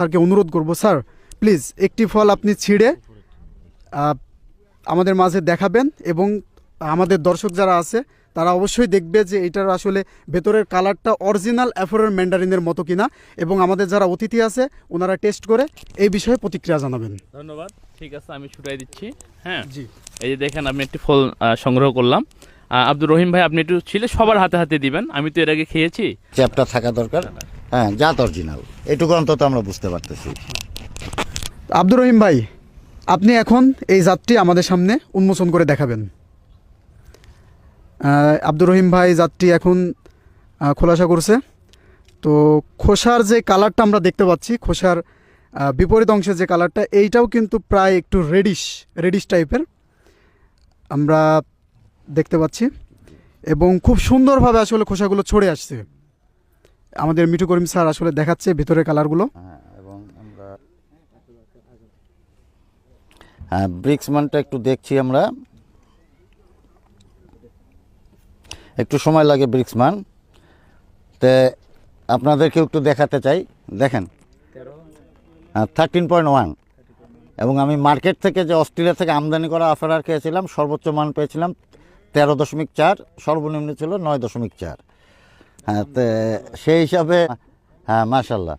স্যারকে অনুরোধ করব, স্যার প্লিজ একটি ফল আপনি ছিঁড়ে আমাদের মাঝে দেখাবেন, এবং আমাদের দর্শক যারা আছে তারা অবশ্যই দেখবে যে এটার আসলে ভেতরের কালারটা অরিজিনাল অ্যাফোরের ম্যান্ডারিনের মতো কিনা, এবং আমাদের যারা অতিথি আছে ওনারা টেস্ট করে এই বিষয়ে প্রতিক্রিয়া জানাবেন। ধন্যবাদ। ঠিক আছে, আমি ছুটাই দিচ্ছি। হ্যাঁ জি, এই যে দেখেন, আমি একটি ফল সংগ্রহ করলাম। আব্দুর রহিম ভাই, আপনি একটু ছিলে সবার হাতে হাতে দিবেন, আমি তো এর আগে খেয়েছি। চ্যাপটা থাকা দরকার, হ্যাঁ, জাত অরিজিনাল, এটুকু অন্তত আমরা বুঝতে পারতেছি। আব্দুর রহিম ভাই, আপনি এখন এই জাতটি আমাদের সামনে উন্মোচন করে দেখাবেন। আব্দুর রহিম ভাই জাতটি এখন খোলাসা করছে। তো খোসার যে কালারটা আমরা দেখতে পাচ্ছি, খোসার বিপরীত অংশে যে কালারটা, এইটাও কিন্তু প্রায় একটু রেডিশ টাইপের আমরা দেখতে পাচ্ছি, এবং খুব সুন্দরভাবে আসলে খোসাগুলো ছড়ে আসছে। আমাদের মিঠু করিম স্যার আসলে দেখাচ্ছে ভিতরের কালারগুলো। হ্যাঁ, এবং আমরা ব্রিক্সমানটা একটু দেখছি, আমরা একটু সময় লাগে ব্রিক্সমান, তে আপনাদেরকেও একটু দেখাতে চাই। দেখেন 13.1, এবং আমি মার্কেট থেকে যে অস্ট্রেলিয়া থেকে আমদানি করা আফারার খেয়েছিলাম, সর্বোচ্চ মান পেয়েছিলাম 13.4, সর্বনিম্ন ছিল 9.4। হ্যাঁ, তো সেই হিসাবে হ্যাঁ, মাশাল্লাহ।